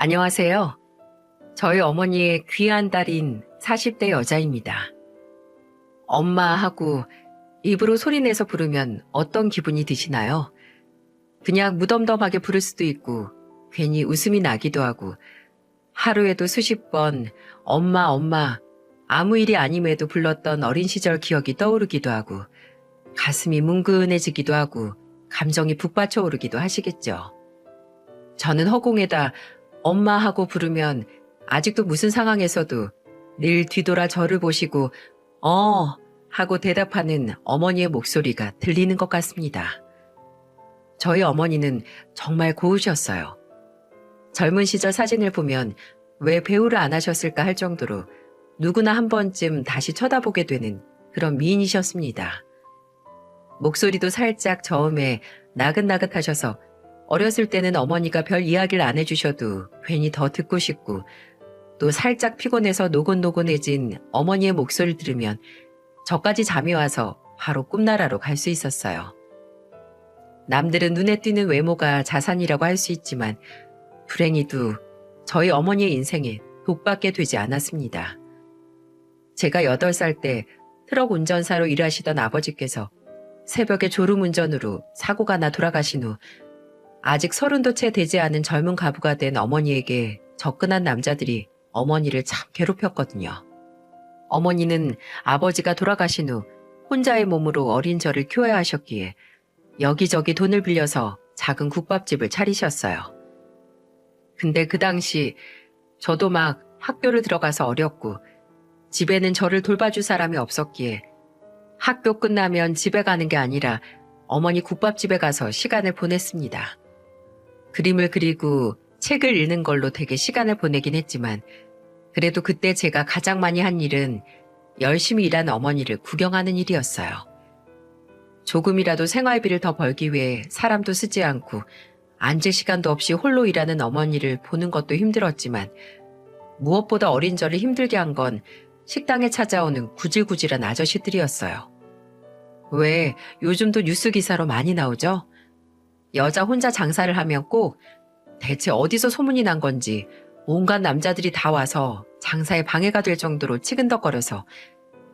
안녕하세요. 저희 어머니의 귀한 딸인 40대 여자입니다. 엄마 하고 입으로 소리내서 부르면 어떤 기분이 드시나요? 그냥 무덤덤하게 부를 수도 있고 괜히 웃음이 나기도 하고 하루에도 수십 번 엄마 엄마 아무 일이 아님에도 불렀던 어린 시절 기억이 떠오르기도 하고 가슴이 뭉근해지기도 하고 감정이 북받쳐 오르기도 하시겠죠. 저는 허공에다 엄마 하고 부르면 아직도 무슨 상황에서도 늘 뒤돌아 저를 보시고 하고 대답하는 어머니의 목소리가 들리는 것 같습니다. 저희 어머니는 정말 고우셨어요. 젊은 시절 사진을 보면 왜 배우를 안 하셨을까 할 정도로 누구나 한 번쯤 다시 쳐다보게 되는 그런 미인이셨습니다. 목소리도 살짝 저음에 나긋나긋하셔서 어렸을 때는 어머니가 별 이야기를 안 해주셔도 괜히 더 듣고 싶고 또 살짝 피곤해서 노곤노곤해진 어머니의 목소리를 들으면 저까지 잠이 와서 바로 꿈나라로 갈 수 있었어요. 남들은 눈에 띄는 외모가 자산이라고 할 수 있지만 불행히도 저희 어머니의 인생에 독밖에 되지 않았습니다. 제가 8살 때 트럭 운전사로 일하시던 아버지께서 새벽에 졸음운전으로 사고가 나 돌아가신 후 아직 30도 채 되지 않은 젊은 가부가 된 어머니에게 접근한 남자들이 어머니를 참 괴롭혔거든요. 어머니는 아버지가 돌아가신 후 혼자의 몸으로 어린 저를 키워야 하셨기에 여기저기 돈을 빌려서 작은 국밥집을 차리셨어요. 근데 그 당시 저도 막 학교를 들어가서 어렸고 집에는 저를 돌봐줄 사람이 없었기에 학교 끝나면 집에 가는 게 아니라 어머니 국밥집에 가서 시간을 보냈습니다. 그림을 그리고 책을 읽는 걸로 되게 시간을 보내긴 했지만 그래도 그때 제가 가장 많이 한 일은 열심히 일하는 어머니를 구경하는 일이었어요. 조금이라도 생활비를 더 벌기 위해 사람도 쓰지 않고 앉을 시간도 없이 홀로 일하는 어머니를 보는 것도 힘들었지만 무엇보다 어린 저를 힘들게 한 건 식당에 찾아오는 구질구질한 아저씨들이었어요. 왜 요즘도 뉴스 기사로 많이 나오죠? 여자 혼자 장사를 하면 꼭 대체 어디서 소문이 난 건지 온갖 남자들이 다 와서 장사에 방해가 될 정도로 치근덕거려서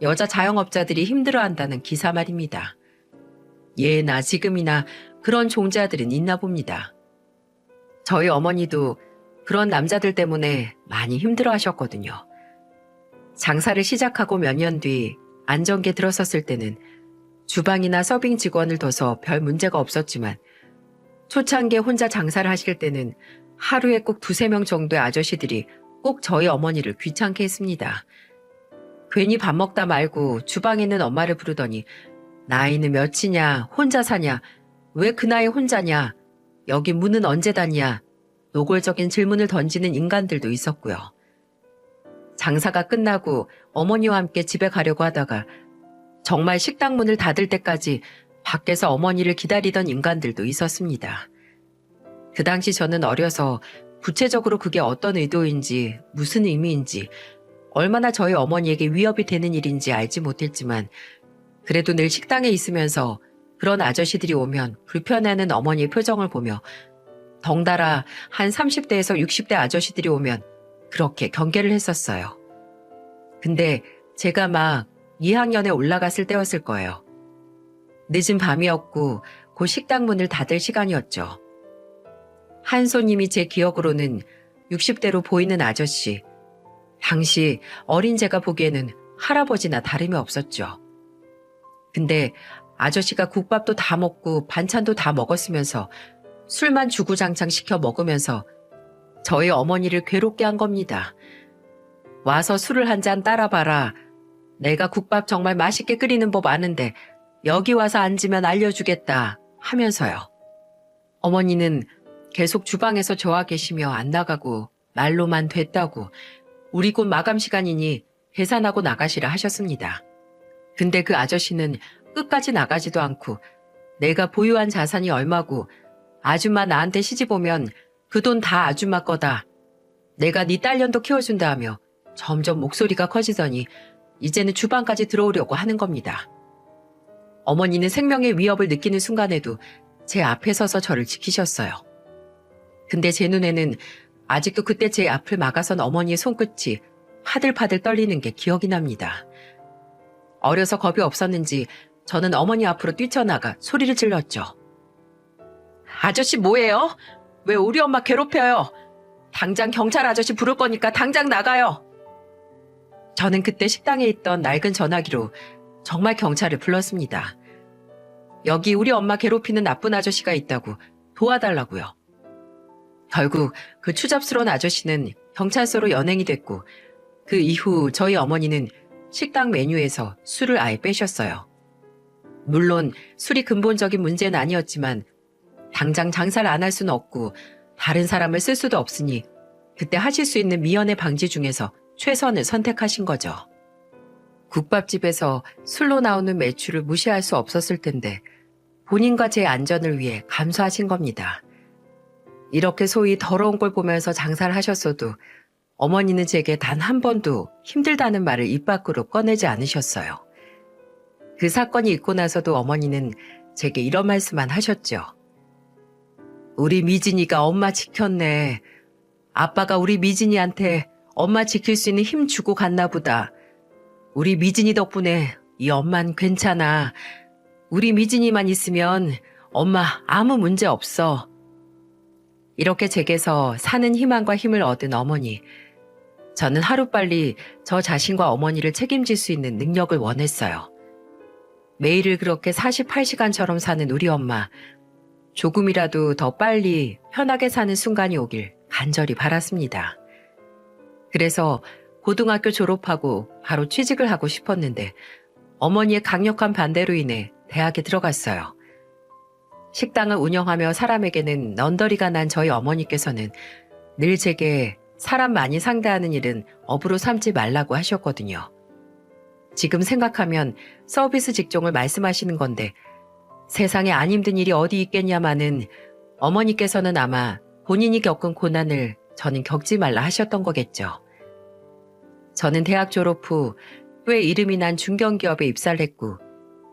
여자 자영업자들이 힘들어한다는 기사 말입니다. 예나 지금이나 그런 종자들은 있나 봅니다. 저희 어머니도 그런 남자들 때문에 많이 힘들어 하셨거든요. 장사를 시작하고 몇 년 뒤 안정기에 들어섰을 때는 주방이나 서빙 직원을 둬서 별 문제가 없었지만 초창기에 혼자 장사를 하실 때는 하루에 꼭 2-3명 정도의 아저씨들이 꼭 저희 어머니를 귀찮게 했습니다. 괜히 밥 먹다 말고 주방에 있는 엄마를 부르더니 나이는 몇이냐, 혼자 사냐, 왜 그 나이 혼자냐, 여기 문은 언제 닫냐, 노골적인 질문을 던지는 인간들도 있었고요. 장사가 끝나고 어머니와 함께 집에 가려고 하다가 정말 식당 문을 닫을 때까지 밖에서 어머니를 기다리던 인간들도 있었습니다. 그 당시 저는 어려서 구체적으로 그게 어떤 의도인지 무슨 의미인지 얼마나 저희 어머니에게 위협이 되는 일인지 알지 못했지만 그래도 늘 식당에 있으면서 그런 아저씨들이 오면 불편해하는 어머니의 표정을 보며 덩달아 한 30대에서 60대 아저씨들이 오면 그렇게 경계를 했었어요. 근데 제가 막 2학년에 올라갔을 때였을 거예요. 늦은 밤이었고 곧 식당 문을 닫을 시간이었죠. 한 손님이 제 기억으로는 60대로 보이는 아저씨. 당시 어린 제가 보기에는 할아버지나 다름이 없었죠. 근데 아저씨가 국밥도 다 먹고 반찬도 다 먹었으면서 술만 주구장창 시켜 먹으면서 저희 어머니를 괴롭게 한 겁니다. 와서 술을 한 잔 따라봐라. 내가 국밥 정말 맛있게 끓이는 법 아는데 여기 와서 앉으면 알려주겠다 하면서요. 어머니는 계속 주방에서 저와 계시며 안 나가고 말로만 됐다고 우리 곧 마감 시간이니 계산하고 나가시라 하셨습니다. 근데 그 아저씨는 끝까지 나가지도 않고 내가 보유한 자산이 얼마고 아줌마 나한테 시집 오면 그 돈 다 아줌마 거다. 내가 네 딸년도 키워준다 하며 점점 목소리가 커지더니 이제는 주방까지 들어오려고 하는 겁니다. 어머니는 생명의 위협을 느끼는 순간에도 제 앞에 서서 저를 지키셨어요. 근데 제 눈에는 아직도 그때 제 앞을 막아선 어머니의 손끝이 파들파들 떨리는 게 기억이 납니다. 어려서 겁이 없었는지 저는 어머니 앞으로 뛰쳐나가 소리를 질렀죠. 아저씨 뭐예요? 왜 우리 엄마 괴롭혀요? 당장 경찰 아저씨 부를 거니까 당장 나가요. 저는 그때 식당에 있던 낡은 전화기로 정말 경찰을 불렀습니다. 여기 우리 엄마 괴롭히는 나쁜 아저씨가 있다고 도와달라고요. 결국 그 추잡스러운 아저씨는 경찰서로 연행이 됐고 그 이후 저희 어머니는 식당 메뉴에서 술을 아예 빼셨어요. 물론 술이 근본적인 문제는 아니었지만 당장 장사를 안 할 수는 없고 다른 사람을 쓸 수도 없으니 그때 하실 수 있는 미연의 방지 중에서 최선을 선택하신 거죠. 국밥집에서 술로 나오는 매출을 무시할 수 없었을 텐데 본인과 제 안전을 위해 감수하신 겁니다. 이렇게 소위 더러운 걸 보면서 장사를 하셨어도 어머니는 제게 단 한 번도 힘들다는 말을 입 밖으로 꺼내지 않으셨어요. 그 사건이 있고 나서도 어머니는 제게 이런 말씀만 하셨죠. 우리 미진이가 엄마 지켰네. 아빠가 우리 미진이한테 엄마 지킬 수 있는 힘 주고 갔나 보다. 우리 미진이 덕분에 이 엄만 괜찮아. 우리 미진이만 있으면 엄마 아무 문제 없어. 이렇게 제게서 사는 희망과 힘을 얻은 어머니. 저는 하루빨리 저 자신과 어머니를 책임질 수 있는 능력을 원했어요. 매일을 그렇게 48시간처럼 사는 우리 엄마. 조금이라도 더 빨리 편하게 사는 순간이 오길 간절히 바랐습니다. 그래서 고등학교 졸업하고 바로 취직을 하고 싶었는데 어머니의 강력한 반대로 인해 대학에 들어갔어요. 식당을 운영하며 사람에게는 넌더리가 난 저희 어머니께서는 늘 제게 사람 많이 상대하는 일은 업으로 삼지 말라고 하셨거든요. 지금 생각하면 서비스 직종을 말씀하시는 건데 세상에 안 힘든 일이 어디 있겠냐마는 어머니께서는 아마 본인이 겪은 고난을 저는 겪지 말라 하셨던 거겠죠. 저는 대학 졸업 후 꽤 이름이 난 중견기업에 입사를 했고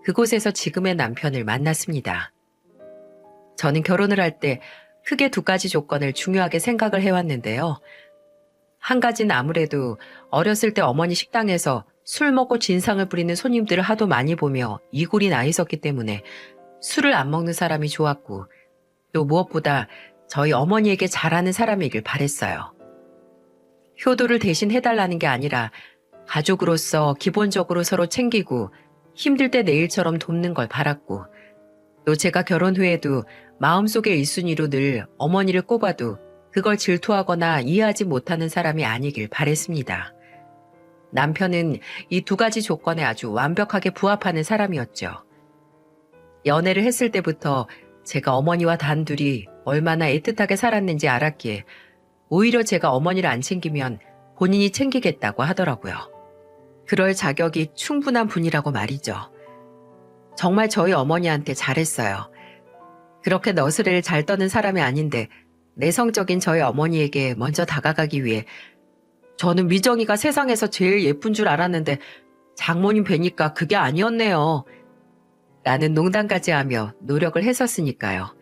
그곳에서 지금의 남편을 만났습니다. 저는 결혼을 할 때 크게 두 가지 조건을 중요하게 생각을 해왔는데요. 한 가지는 아무래도 어렸을 때 어머니 식당에서 술 먹고 진상을 부리는 손님들을 하도 많이 보며 이골이 나 있었기 때문에 술을 안 먹는 사람이 좋았고 또 무엇보다 저희 어머니에게 잘하는 사람이길 바랬어요. 효도를 대신 해달라는 게 아니라 가족으로서 기본적으로 서로 챙기고 힘들 때 내 일처럼 돕는 걸 바랐고 또 제가 결혼 후에도 마음속의 1순위로 늘 어머니를 꼽아도 그걸 질투하거나 이해하지 못하는 사람이 아니길 바랬습니다. 남편은 이 두 가지 조건에 아주 완벽하게 부합하는 사람이었죠. 연애를 했을 때부터 제가 어머니와 단둘이 얼마나 애틋하게 살았는지 알았기에 오히려 제가 어머니를 안 챙기면 본인이 챙기겠다고 하더라고요. 그럴 자격이 충분한 분이라고 말이죠. 정말 저희 어머니한테 잘했어요. 그렇게 너스레를 잘 떠는 사람이 아닌데 내성적인 저희 어머니에게 먼저 다가가기 위해 저는 미정이가 세상에서 제일 예쁜 줄 알았는데 장모님 뵈니까 그게 아니었네요. 라는 농담까지 하며 노력을 했었으니까요.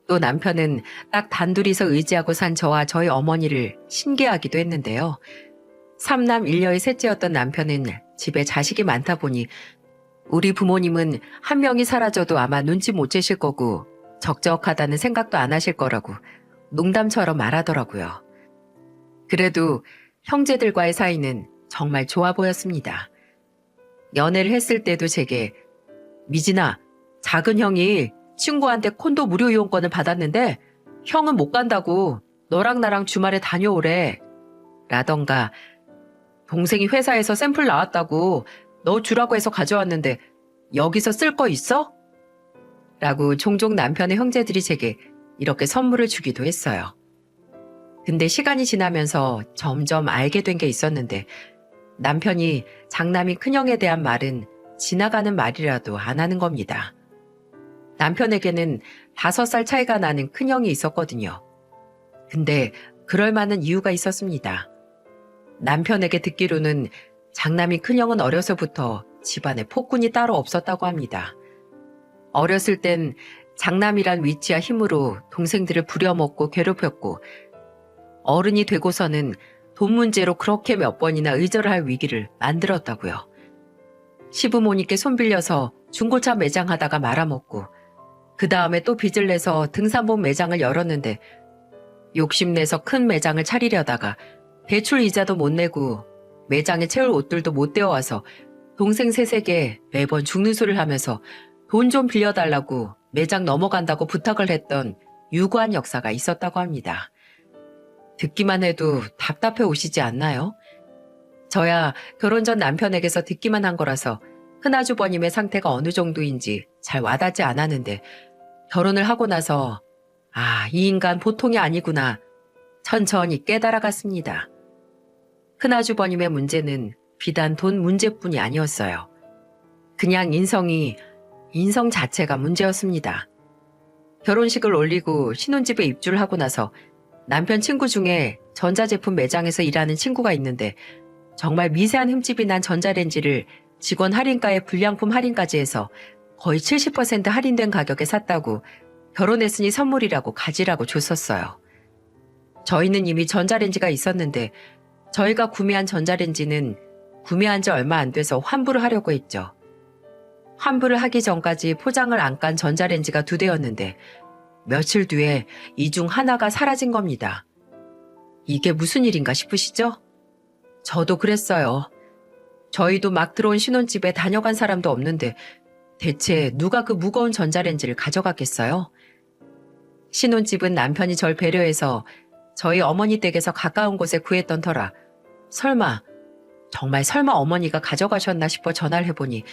또 남편은 딱 단둘이서 의지하고 산 저와 저희 어머니를 신기하기도 했는데요. 3남 1녀의 셋째였던 남편은 집에 자식이 많다 보니 우리 부모님은 한 명이 사라져도 아마 눈치 못 채실 거고 적적하다는 생각도 안 하실 거라고 농담처럼 말하더라고요. 그래도 형제들과의 사이는 정말 좋아 보였습니다. 연애를 했을 때도 제게 미진아, 작은 형이 친구한테 콘도 무료 이용권을 받았는데 형은 못 간다고 너랑 나랑 주말에 다녀오래. 라던가 동생이 회사에서 샘플 나왔다고 너 주라고 해서 가져왔는데 여기서 쓸 거 있어? 라고 종종 남편의 형제들이 제게 이렇게 선물을 주기도 했어요. 근데 시간이 지나면서 점점 알게 된 게 있었는데 남편이 장남이 큰형에 대한 말은 지나가는 말이라도 안 하는 겁니다. 남편에게는 5살 차이가 나는 큰형이 있었거든요. 근데 그럴 만한 이유가 있었습니다. 남편에게 듣기로는 장남이 큰형은 어려서부터 집안에 폭군이 따로 없었다고 합니다. 어렸을 땐 장남이란 위치와 힘으로 동생들을 부려먹고 괴롭혔고 어른이 되고서는 돈 문제로 그렇게 몇 번이나 의절할 위기를 만들었다고요. 시부모님께 손 빌려서 중고차 매장 하다가 말아먹고 그 다음에 또 빚을 내서 등산복 매장을 열었는데 욕심내서 큰 매장을 차리려다가 대출 이자도 못 내고 매장에 채울 옷들도 못 떼어와서 동생 셋에게 매번 죽는 소리를 하면서 돈 좀 빌려달라고 매장 넘어간다고 부탁을 했던 유구한 역사가 있었다고 합니다. 듣기만 해도 답답해 오시지 않나요? 저야 결혼 전 남편에게서 듣기만 한 거라서 큰아주버님의 상태가 어느 정도인지 잘 와닿지 않았는데 결혼을 하고 나서 이 인간 보통이 아니구나 천천히 깨달아갔습니다. 큰아주버님의 문제는 비단 돈 문제뿐이 아니었어요. 그냥 인성 자체가 문제였습니다. 결혼식을 올리고 신혼집에 입주를 하고 나서 남편 친구 중에 전자제품 매장에서 일하는 친구가 있는데 정말 미세한 흠집이 난 전자레인지를 직원 할인가에 불량품 할인까지 해서 거의 70% 할인된 가격에 샀다고 결혼했으니 선물이라고 가지라고 줬었어요. 저희는 이미 전자레인지가 있었는데 저희가 구매한 전자레인지는 구매한 지 얼마 안 돼서 환불을 하려고 했죠. 환불을 하기 전까지 포장을 안 깐 전자레인지가 2대였는데 며칠 뒤에 이 중 하나가 사라진 겁니다. 이게 무슨 일인가 싶으시죠? 저도 그랬어요. 저희도 막 들어온 신혼집에 다녀간 사람도 없는데 대체 누가 그 무거운 전자레인지를 가져갔겠어요? 신혼집은 남편이 절 배려해서 저희 어머니 댁에서 가까운 곳에 구했던 터라 정말 설마 어머니가 가져가셨나 싶어 전화를 해보니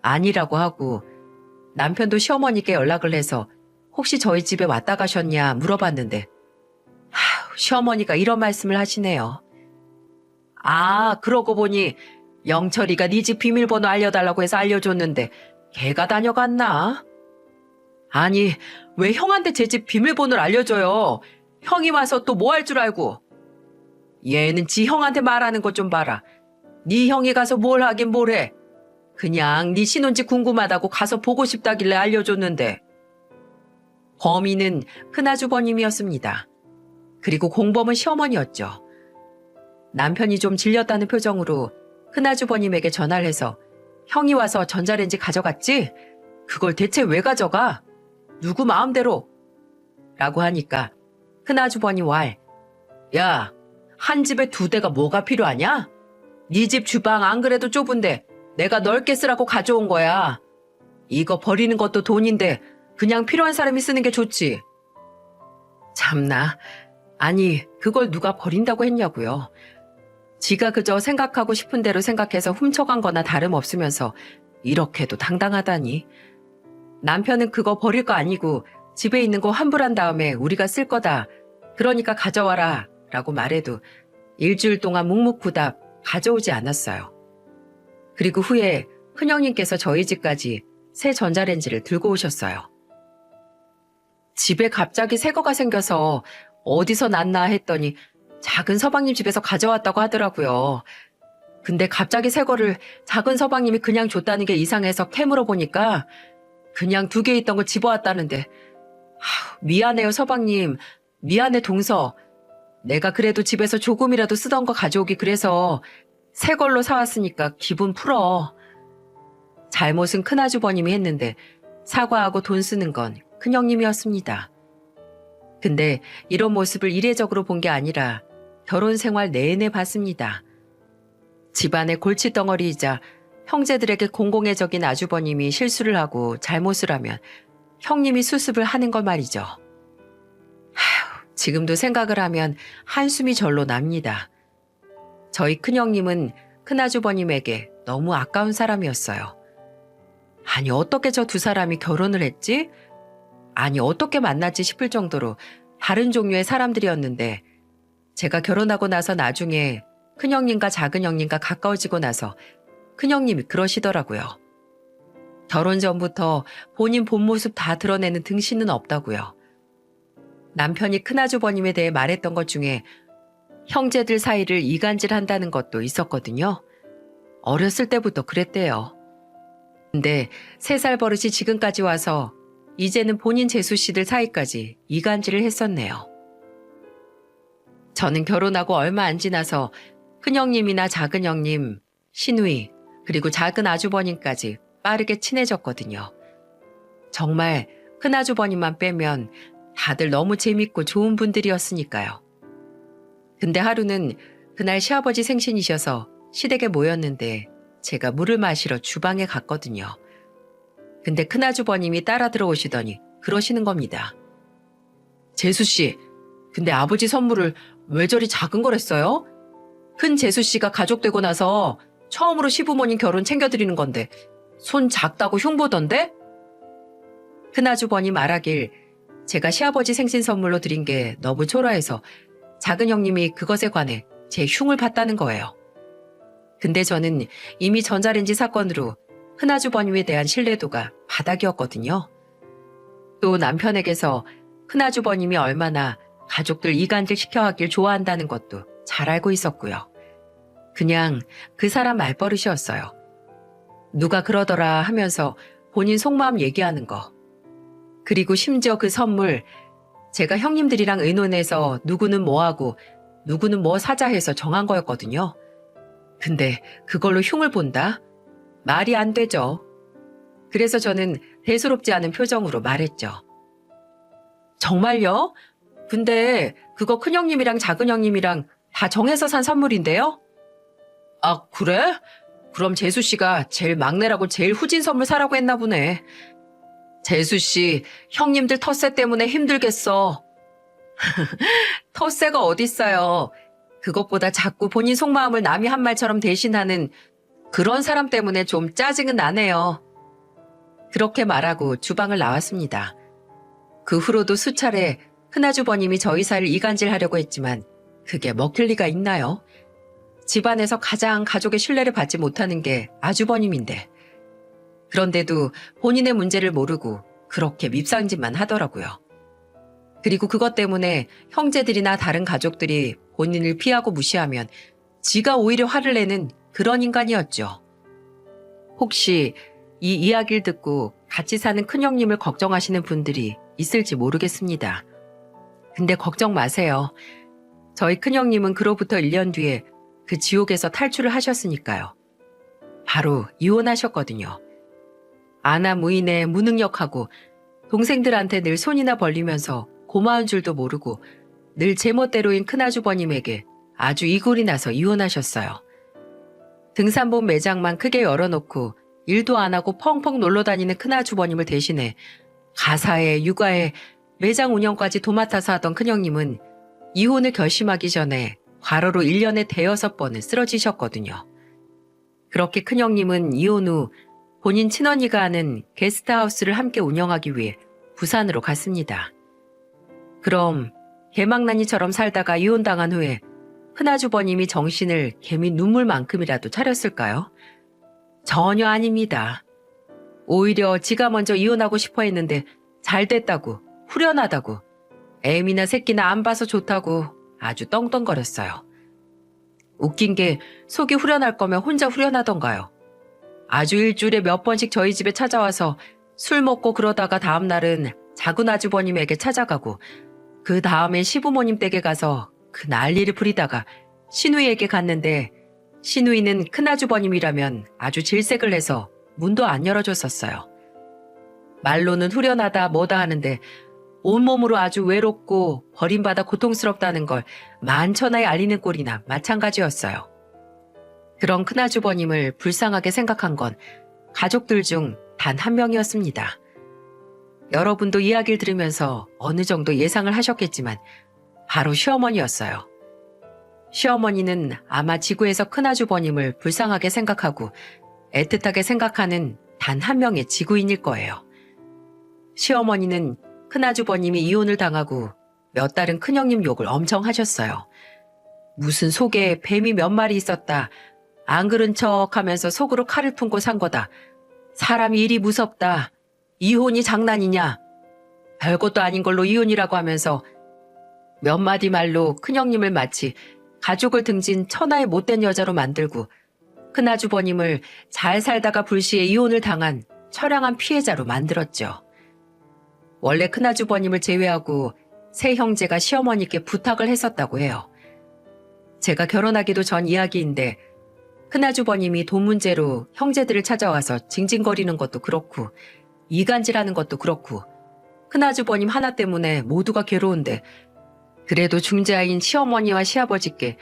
아니라고 하고 남편도 시어머니께 연락을 해서 혹시 저희 집에 왔다 가셨냐 물어봤는데 시어머니가 이런 말씀을 하시네요. 그러고 보니 영철이가 네 집 비밀번호 알려달라고 해서 알려줬는데 걔가 다녀갔나? 아니 왜 형한테 제 집 비밀번호를 알려줘요? 형이 와서 또 뭐 할 줄 알고. 얘는 지 형한테 말하는 것 좀 봐라. 네 형이 가서 뭘 하긴 뭘 해. 그냥 네 신혼집 궁금하다고 가서 보고 싶다길래 알려줬는데. 범인은 큰아주버님이었습니다. 그리고 공범은 시어머니였죠. 남편이 좀 질렸다는 표정으로 큰아주버님에게 전화를 해서 형이 와서 전자레인지 가져갔지? 그걸 대체 왜 가져가? 누구 마음대로? 라고 하니까 큰아주버님 야, 한 집에 2대가 뭐가 필요하냐? 네 집 주방 안 그래도 좁은데 내가 넓게 쓰라고 가져온 거야. 이거 버리는 것도 돈인데 그냥 필요한 사람이 쓰는 게 좋지. 참나. 아니, 그걸 누가 버린다고 했냐고요. 지가 그저 생각하고 싶은 대로 생각해서 훔쳐간 거나 다름없으면서 이렇게도 당당하다니. 남편은 그거 버릴 거 아니고 집에 있는 거 환불한 다음에 우리가 쓸 거다. 그러니까 가져와라 라고 말해도 일주일 동안 묵묵부답 가져오지 않았어요. 그리고 후에 큰형님께서 저희 집까지 새 전자레인지를 들고 오셨어요. 집에 갑자기 새 거가 생겨서 어디서 났나 했더니 작은 서방님 집에서 가져왔다고 하더라고요. 근데 갑자기 새 거를 작은 서방님이 그냥 줬다는 게 이상해서 캐물어 보니까 그냥 2개 있던 거 집어왔다는데 미안해요 서방님. 미안해 동서. 내가 그래도 집에서 조금이라도 쓰던 거 가져오기 그래서 새 걸로 사왔으니까 기분 풀어. 잘못은 큰아주버님이 했는데 사과하고 돈 쓰는 건 큰형님이었습니다. 근데 이런 모습을 이례적으로 본 게 아니라 결혼 생활 내내 봤습니다. 집안의 골칫덩어리이자 형제들에게 공공의적인 아주버님이 실수를 하고 잘못을 하면 형님이 수습을 하는 걸 말이죠. 지금도 생각을 하면 한숨이 절로 납니다. 저희 큰형님은 큰아주버님에게 너무 아까운 사람이었어요. 아니 어떻게 저 2사람이 결혼을 했지? 아니 어떻게 만났지 싶을 정도로 다른 종류의 사람들이었는데 제가 결혼하고 나서 나중에 큰형님과 작은형님과 가까워지고 나서 큰형님이 그러시더라고요. 결혼 전부터 본인 본 모습 다 드러내는 등신은 없다고요. 남편이 큰아주버님에 대해 말했던 것 중에 형제들 사이를 이간질한다는 것도 있었거든요. 어렸을 때부터 그랬대요. 근데 3살 버릇이 지금까지 와서 이제는 본인 재수씨들 사이까지 이간질을 했었네요. 저는 결혼하고 얼마 안 지나서 큰형님이나 작은형님, 시누이, 그리고 작은 아주버님까지 빠르게 친해졌거든요. 정말 큰아주버님만 빼면 다들 너무 재밌고 좋은 분들이었으니까요. 근데 하루는 그날 시아버지 생신이셔서 시댁에 모였는데 제가 물을 마시러 주방에 갔거든요. 근데 큰아주버님이 따라 들어오시더니 그러시는 겁니다. 재수씨, 근데 아버지 선물을 왜 저리 작은 걸 했어요? 큰 재수씨가 가족 되고 나서 처음으로 시부모님 결혼 챙겨드리는 건데 손 작다고 흉보던데? 큰아주버님 말하길 제가 시아버지 생신 선물로 드린 게 너무 초라해서 작은 형님이 그것에 관해 제 흉을 봤다는 거예요. 근데 저는 이미 전자레인지 사건으로 큰아주버님에 대한 신뢰도가 바닥이었거든요. 또 남편에게서 큰아주버님이 얼마나 가족들 이간질 시켜 하길 좋아한다는 것도 잘 알고 있었고요. 그냥 그 사람 말버릇이었어요. 누가 그러더라 하면서 본인 속마음 얘기하는 거. 그리고 심지어 그 선물 제가 형님들이랑 의논해서 누구는 뭐 하고 누구는 뭐 사자 해서 정한 거였거든요. 근데 그걸로 흉을 본다? 말이 안 되죠. 그래서 저는 대수롭지 않은 표정으로 말했죠. 정말요? 근데 그거 큰형님이랑 작은형님이랑 다 정해서 산 선물인데요? 아, 그래? 그럼 재수씨가 제일 막내라고 제일 후진 선물 사라고 했나 보네. 재수씨, 형님들 텃세 때문에 힘들겠어. 텃세가 어딨어요. 그것보다 자꾸 본인 속마음을 남이 한 말처럼 대신하는 그런 사람 때문에 좀 짜증은 나네요. 그렇게 말하고 주방을 나왔습니다. 그 후로도 수차례 큰아주버님이 저희 사이를 이간질하려고 했지만 그게 먹힐 리가 있나요? 집안에서 가장 가족의 신뢰를 받지 못하는 게 아주버님인데. 그런데도 본인의 문제를 모르고 그렇게 밉상짓만 하더라고요. 그리고 그것 때문에 형제들이나 다른 가족들이 본인을 피하고 무시하면 지가 오히려 화를 내는 그런 인간이었죠. 혹시 이 이야기를 듣고 같이 사는 큰형님을 걱정하시는 분들이 있을지 모르겠습니다. 근데 걱정 마세요. 저희 큰형님은 그로부터 1년 뒤에 그 지옥에서 탈출을 하셨으니까요. 바로 이혼하셨거든요. 아나무인에 무능력하고 동생들한테 늘 손이나 벌리면서 고마운 줄도 모르고 늘 제멋대로인 큰아주버님에게 아주 이골이 나서 이혼하셨어요. 등산복 매장만 크게 열어놓고 일도 안 하고 펑펑 놀러 다니는 큰아주버님을 대신해 가사에 육아에 매장 운영까지 도맡아서 하던 큰형님은 이혼을 결심하기 전에 과로로 1년에 대여섯 번을 쓰러지셨거든요. 그렇게 큰형님은 이혼 후 본인 친언니가 하는 게스트하우스를 함께 운영하기 위해 부산으로 갔습니다. 그럼 개망난이처럼 살다가 이혼당한 후에 큰아주버님이 정신을 개미 눈물만큼이라도 차렸을까요? 전혀 아닙니다. 오히려 지가 먼저 이혼하고 싶어 했는데 잘 됐다고, 후련하다고, 애미나 새끼나 안 봐서 좋다고 아주 떵떵거렸어요. 웃긴 게 속이 후련할 거면 혼자 후련하던가요. 아주 일주일에 몇 번씩 저희 집에 찾아와서 술 먹고 그러다가 다음날은 작은 아주버님에게 찾아가고 그 다음엔 시부모님 댁에 가서 그 난리를 부리다가 시누이에게 갔는데 시누이는 큰아주버님이라면 아주 질색을 내서 문도 안 열어줬었어요. 말로는 후련하다 뭐다 하는데 온몸으로 아주 외롭고 버림받아 고통스럽다는 걸 만천하에 알리는 꼴이나 마찬가지였어요. 그런 큰아주버님을 불쌍하게 생각한 건 가족들 중 단 한 명이었습니다. 여러분도 이야기를 들으면서 어느 정도 예상을 하셨겠지만 바로 시어머니였어요. 시어머니는 아마 지구에서 큰아주버님을 불쌍하게 생각하고 애틋하게 생각하는 단 한 명의 지구인일 거예요. 시어머니는 큰아주버님이 이혼을 당하고 몇 달은 큰형님 욕을 엄청 하셨어요. 무슨 속에 뱀이 몇 마리 있었다. 안 그런 척 하면서 속으로 칼을 품고 산 거다. 사람이 일이 무섭다. 이혼이 장난이냐. 별것도 아닌 걸로 이혼이라고 하면서 몇 마디 말로 큰형님을 마치 가족을 등진 천하의 못된 여자로 만들고 큰아주버님을 잘 살다가 불시에 이혼을 당한 처량한 피해자로 만들었죠. 원래 큰아주버님을 제외하고 세 형제가 시어머니께 부탁을 했었다고 해요. 제가 결혼하기도 전 이야기인데 큰아주버님이 돈 문제로 형제들을 찾아와서 징징거리는 것도 그렇고 이간질하는 것도 그렇고 큰아주버님 하나 때문에 모두가 괴로운데 그래도 중재아인 시어머니와 시아버지께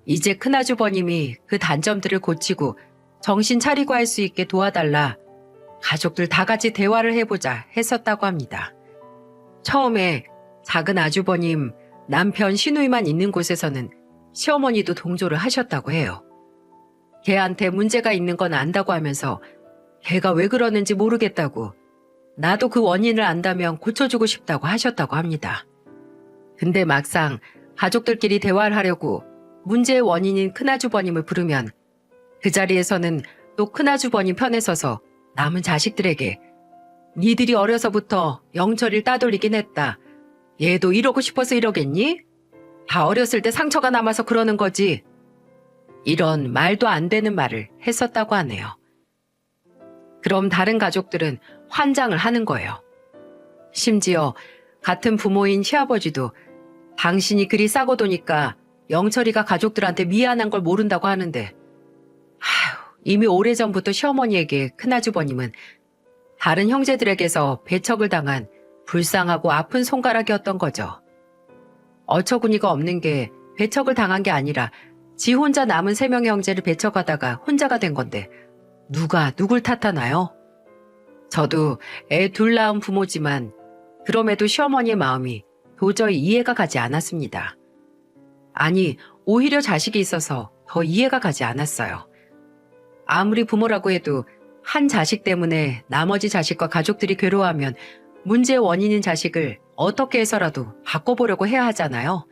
이제 큰아주버님이 그 단점들을 고치고 정신 차리고 할 수 있게 도와달라 가족들 다 같이 대화를 해보자 했었다고 합니다. 처음에 작은 아주버님 남편 시누이만 있는 곳에서는 시어머니도 동조를 하셨다고 해요. 걔한테 문제가 있는 건 안다고 하면서 걔가 왜 그러는지 모르겠다고 나도 그 원인을 안다면 고쳐주고 싶다고 하셨다고 합니다. 근데 막상 가족들끼리 대화를 하려고 문제의 원인인 큰아주버님을 부르면 그 자리에서는 또 큰아주버님 편에 서서 남은 자식들에게 니들이 어려서부터 영철이를 따돌리긴 했다. 얘도 이러고 싶어서 이러겠니? 다 어렸을 때 상처가 남아서 그러는 거지. 이런 말도 안 되는 말을 했었다고 하네요. 그럼 다른 가족들은 환장을 하는 거예요. 심지어 같은 부모인 시아버지도 당신이 그리 싸고 도니까 영철이가 가족들한테 미안한 걸 모른다고 하는데 이미 오래전부터 시어머니에게 큰아주버님은 다른 형제들에게서 배척을 당한 불쌍하고 아픈 손가락이었던 거죠. 어처구니가 없는 게 배척을 당한 게 아니라 지 혼자 남은 3명의 형제를 배척하다가 혼자가 된 건데 누가 누굴 탓하나요? 저도 애 둘 낳은 부모지만 그럼에도 시어머니의 마음이 도저히 이해가 가지 않았습니다. 아니, 오히려 자식이 있어서 더 이해가 가지 않았어요. 아무리 부모라고 해도 한 자식 때문에 나머지 자식과 가족들이 괴로워하면 문제의 원인인 자식을 어떻게 해서라도 바꿔보려고 해야 하잖아요.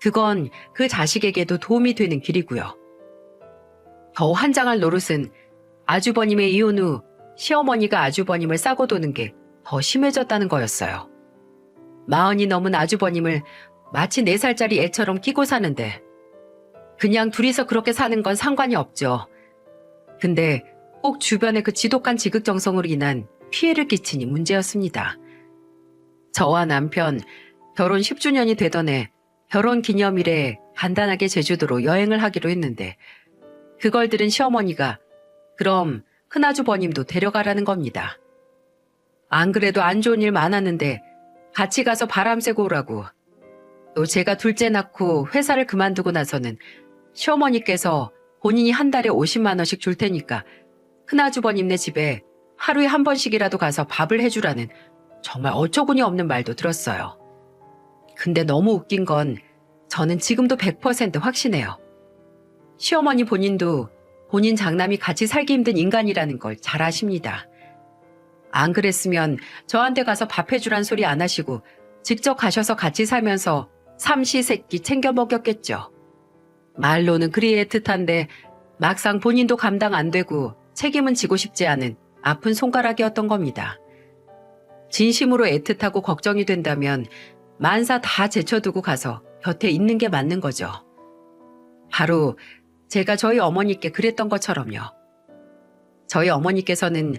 그건 그 자식에게도 도움이 되는 길이고요. 더 환장할 노릇은 아주버님의 이혼 후 시어머니가 아주버님을 싸고 도는 게 더 심해졌다는 거였어요. 40이 넘은 아주버님을 마치 4살짜리 애처럼 끼고 사는데 그냥 둘이서 그렇게 사는 건 상관이 없죠. 근데 꼭 주변의 그 지독한 지극정성으로 인한 피해를 끼치니 문제였습니다. 저와 남편 결혼 10주년이 되던 해 결혼 기념일에 간단하게 제주도로 여행을 하기로 했는데 그걸 들은 시어머니가 그럼 큰아주버님도 데려가라는 겁니다. 안 그래도 안 좋은 일 많았는데 같이 가서 바람 쐬고 오라고. 또 제가 둘째 낳고 회사를 그만두고 나서는 시어머니께서 본인이 한 달에 50만 원씩 줄 테니까 큰아주버님네 집에 하루에 한 번씩이라도 가서 밥을 해주라는 정말 어처구니 없는 말도 들었어요. 근데 너무 웃긴 건 저는 지금도 100% 확신해요. 시어머니 본인도 본인 장남이 같이 살기 힘든 인간이라는 걸 잘 아십니다. 안 그랬으면 저한테 가서 밥 해주란 소리 안 하시고 직접 가셔서 같이 살면서 삼시세끼 챙겨 먹였겠죠. 말로는 그리 애틋한데 막상 본인도 감당 안 되고 책임은 지고 싶지 않은 아픈 손가락이었던 겁니다. 진심으로 애틋하고 걱정이 된다면 만사 다 제쳐두고 가서 곁에 있는 게 맞는 거죠. 바로 제가 저희 어머니께 그랬던 것처럼요. 저희 어머니께서는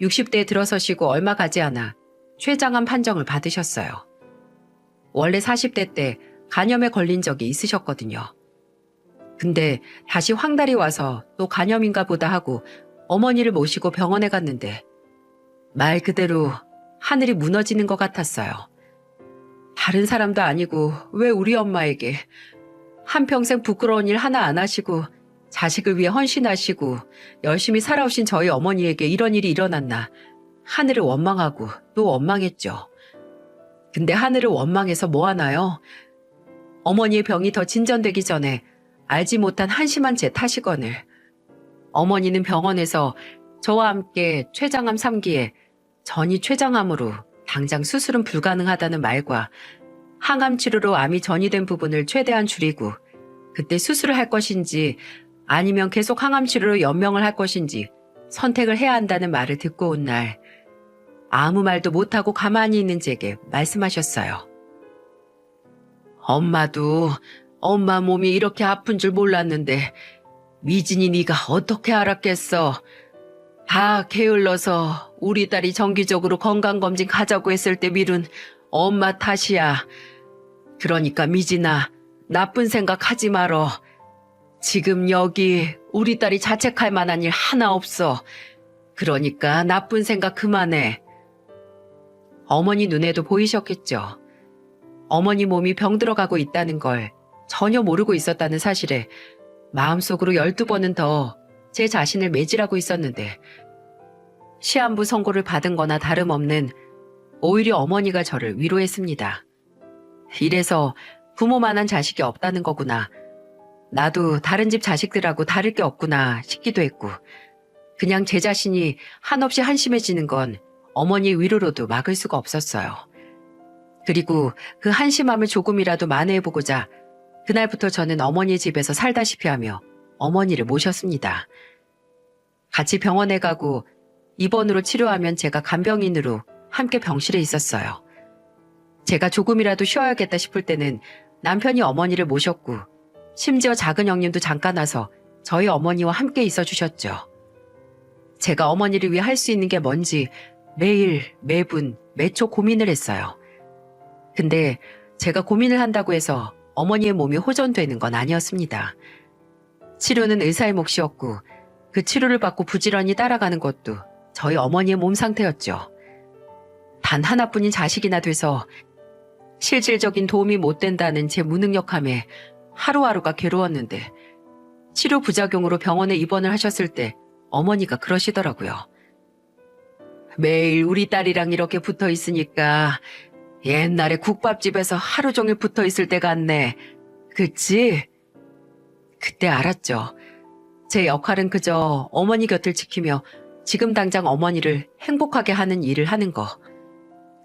60대에 들어서시고 얼마 가지 않아 췌장암 판정을 받으셨어요. 원래 40대 때 간염에 걸린 적이 있으셨거든요. 근데 다시 황달이 와서 또 간염인가 보다 하고 어머니를 모시고 병원에 갔는데 말 그대로 하늘이 무너지는 것 같았어요. 다른 사람도 아니고 왜 우리 엄마에게 한평생 부끄러운 일 하나 안 하시고 자식을 위해 헌신하시고 열심히 살아오신 저희 어머니에게 이런 일이 일어났나 하늘을 원망하고 또 원망했죠. 근데 하늘을 원망해서 뭐 하나요? 어머니의 병이 더 진전되기 전에 알지 못한 한심한 제 탓이거늘. 어머니는 병원에서 저와 함께 췌장암 3기에 전이 췌장암으로 당장 수술은 불가능하다는 말과 항암 치료로 암이 전이된 부분을 최대한 줄이고 그때 수술을 할 것인지 아니면 계속 항암 치료로 연명을 할 것인지 선택을 해야 한다는 말을 듣고 온 날 아무 말도 못하고 가만히 있는 제게 말씀하셨어요. 엄마도 엄마 몸이 이렇게 아픈 줄 몰랐는데 미진이 네가 어떻게 알았겠어. 다 게을러서 우리 딸이 정기적으로 건강검진 가자고 했을 때 미룬 엄마 탓이야. 그러니까 미진아, 나쁜 생각 하지 말어. 지금 여기 우리 딸이 자책할 만한 일 하나 없어. 그러니까 나쁜 생각 그만해. 어머니 눈에도 보이셨겠죠. 어머니 몸이 병들어가고 있다는 걸 전혀 모르고 있었다는 사실에 마음속으로 12번은 더 제 자신을 매질하고 있었는데 시한부 선고를 받은 거나 다름없는 오히려 어머니가 저를 위로했습니다. 이래서 부모만한 자식이 없다는 거구나. 나도 다른 집 자식들하고 다를 게 없구나 싶기도 했고 그냥 제 자신이 한없이 한심해지는 건 어머니의 위로로도 막을 수가 없었어요. 그리고 그 한심함을 조금이라도 만회해보고자 그날부터 저는 어머니의 집에서 살다시피 하며 어머니를 모셨습니다. 같이 병원에 가고 입원으로 치료하면 제가 간병인으로 함께 병실에 있었어요. 제가 조금이라도 쉬어야겠다 싶을 때는 남편이 어머니를 모셨고 심지어 작은 형님도 잠깐 와서 저희 어머니와 함께 있어 주셨죠. 제가 어머니를 위해 할 수 있는 게 뭔지 매일, 매분, 매초 고민을 했어요. 근데 제가 고민을 한다고 해서 어머니의 몸이 호전되는 건 아니었습니다. 치료는 의사의 몫이었고 그 치료를 받고 부지런히 따라가는 것도 저희 어머니의 몸 상태였죠. 단 하나뿐인 자식이나 돼서 실질적인 도움이 못 된다는 제 무능력함에 하루하루가 괴로웠는데 치료 부작용으로 병원에 입원을 하셨을 때 어머니가 그러시더라고요. 매일 우리 딸이랑 이렇게 붙어 있으니까 옛날에 국밥집에서 하루 종일 붙어 있을 때 같네. 그치? 그때 알았죠. 제 역할은 그저 어머니 곁을 지키며 지금 당장 어머니를 행복하게 하는 일을 하는 거.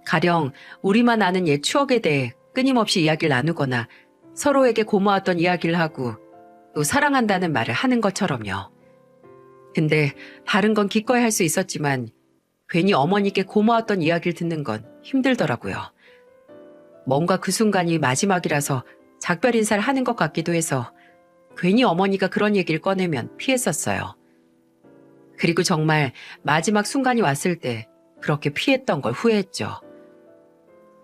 가령 우리만 아는 옛 추억에 대해 끊임없이 이야기를 나누거나 서로에게 고마웠던 이야기를 하고 또 사랑한다는 말을 하는 것처럼요. 근데 다른 건 기꺼이 할 수 있었지만 괜히 어머니께 고마웠던 이야기를 듣는 건 힘들더라고요. 뭔가 그 순간이 마지막이라서 작별 인사를 하는 것 같기도 해서 괜히 어머니가 그런 얘기를 꺼내면 피했었어요. 그리고 정말 마지막 순간이 왔을 때 그렇게 피했던 걸 후회했죠.